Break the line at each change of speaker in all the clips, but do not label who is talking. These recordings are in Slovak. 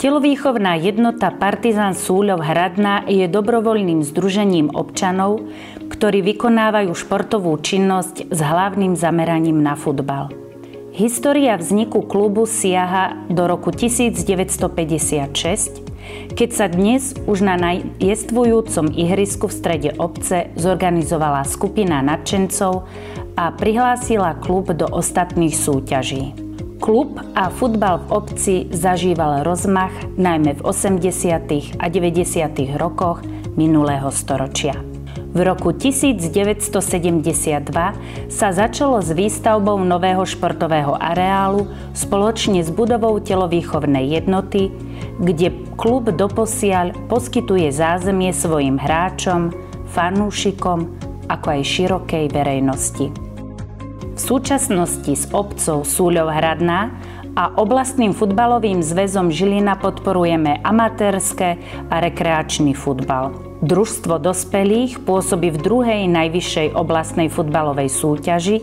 Telovýchovná jednota Partizán Súľov Hradná je dobrovoľným združením občanov, ktorí vykonávajú športovú činnosť s hlavným zameraním na futbal. História vzniku klubu siaha do roku 1956, keď sa dnes už na jestvujúcom ihrisku v strede obce zorganizovala skupina nadšencov a prihlásila klub do ostatných súťaží. Klub a futbal v obci zažíval rozmach najmä v 80. a 90. rokoch minulého storočia. V roku 1972 sa začalo s výstavbou nového športového areálu spoločne s budovou telovýchovnej jednoty, kde klub doposiaľ poskytuje zázemie svojim hráčom, fanúšikom, ako aj širokej verejnosti. V súčasnosti s obcou Súľov Hradná a oblastným futbalovým zväzom Žilina podporujeme amatérske a rekreačný futbal. Družstvo dospelých pôsobí v druhej najvyššej oblastnej futbalovej súťaži,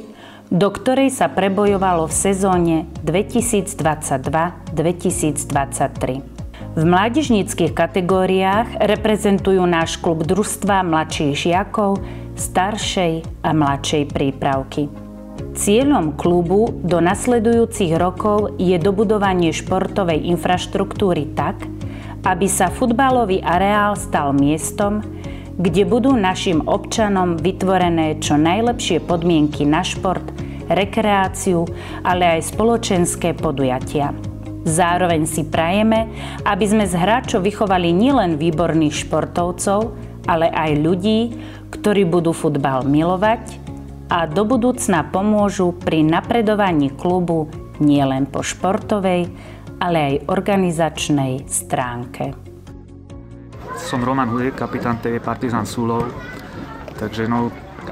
do ktorej sa prebojovalo v sezóne 2022-2023. V mládežníckych kategóriách reprezentujú náš klub družstva mladších žiakov, staršej a mladšej prípravky. Cieľom klubu do nasledujúcich rokov je dobudovanie športovej infraštruktúry tak, aby sa futbalový areál stal miestom, kde budú našim občanom vytvorené čo najlepšie podmienky na šport, rekreáciu, ale aj spoločenské podujatia. Zároveň si prajeme, aby sme z hráčov vychovali nielen výborných športovcov, ale aj ľudí, ktorí budú futbal milovať a do budúcna pomôžu pri napredovaní klubu nielen po športovej, ale aj organizačnej stránke.
Som Roman Hudek, kapitán TV Partizán Súľov. Takže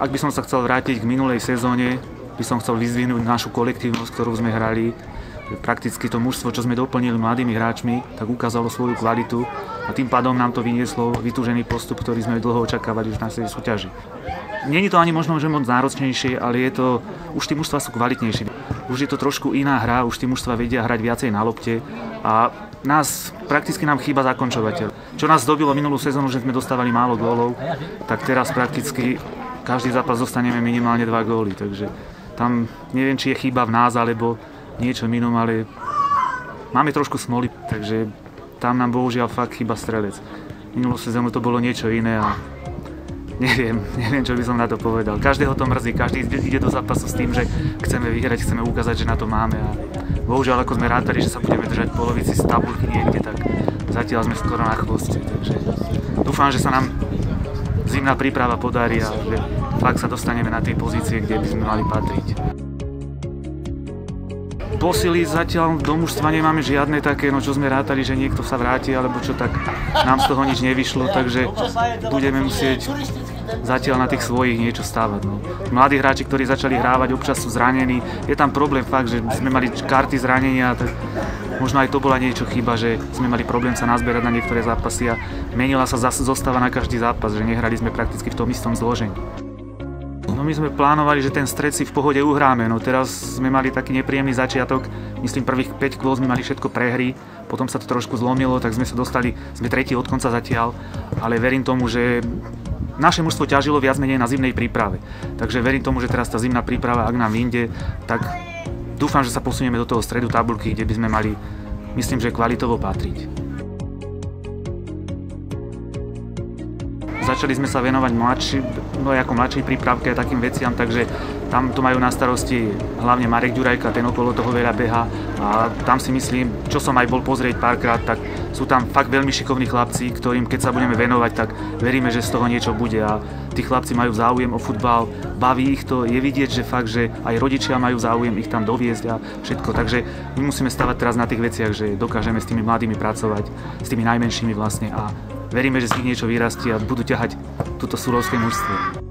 ak by som sa chcel vrátiť k minulej sezóne, by som chcel vyzdvihnúť našu kolektívnosť, ktorú sme hrali. Prakticky to mužstvo, čo sme doplnili mladými hráčmi, tak ukázalo svoju kvalitu a tým pádom nám to vynieslo vytúžený postup, ktorý sme dlho očakávali už na tej súťaži. Není to ani možno, že moc náročnejšie, ale už tí mužstva sú kvalitnejšie. Už je to trošku iná hra, už tí mužstva vedia hrať viacej na lopte a prakticky nám chýba zakončovateľ. Čo nás dobilo minulú sezónu, že sme dostávali málo gólov, tak teraz prakticky každý zápas dostaneme minimálne 2 góly, takže tam neviem, či je chyba v nás, alebo niečo inom, ale máme trošku smoly, takže tam nám bohužiaľ fakt chýba strelec. Minulú sezónu to bolo niečo iné a neviem, čo by som na to povedal. Každého to mrzí, každý ide do zápasu s tým, že chceme vyhrať, chceme ukázať, že na to máme a bohužiaľ, ako sme rátali, že sa budeme držať v polovici z tabuľky niekde, tak zatiaľ sme skoro na chvoste, takže dúfam, že sa nám zimná príprava podarí a že fakt sa dostaneme na tie pozície, kde by sme mali patriť. Posily zatiaľ do mužstva nemáme žiadne také, čo sme rátali, že niekto sa vráti, alebo čo, tak nám z toho nič nevyšlo, takže budeme musieť zatiaľ na tých svojich niečo stávať. Mladí hráči, ktorí začali hrávať, občas sú zranení. Je tam problém fakt, že sme mali karty zranenia, tak možno aj to bola niečo chyba, že sme mali problém sa nazberať na niektoré zápasy a menila sa zostava na každý zápas, že nehrali sme prakticky v tom istom zložení. My sme plánovali, že ten stred si v pohode uhráme, teraz sme mali taký nepríjemný začiatok, myslím prvých 5 kôl sme mali všetko prehry, potom sa to trošku zlomilo, tak sme sa dostali, sme tretí od konca zatiaľ, ale verím tomu, že naše mužstvo ťažilo viac menej na zimnej príprave, takže verím tomu, že teraz tá zimná príprava, ak nám vyjde, tak dúfam, že sa posunieme do toho stredu tabuľky, kde by sme mali, myslím, že kvalitovo patriť. Začali sme sa venovať mladšej prípravke a takým veciam, takže tam to majú na starosti hlavne Marek Ďurajka, ten okolo toho veľa beha a tam si myslím, čo som aj bol pozrieť párkrát, tak sú tam fakt veľmi šikovní chlapci, ktorým keď sa budeme venovať, tak veríme, že z toho niečo bude a tí chlapci majú záujem o futbal, baví ich to, je vidieť, že fakt, že aj rodičia majú záujem ich tam doviesť a všetko, takže my musíme stavať teraz na tých veciach, že dokážeme s tými mladými pracovať, s tými najmenšími vlastne a veríme, že z nich niečo vyrastie a budú ťahať túto súľovské mužstvo.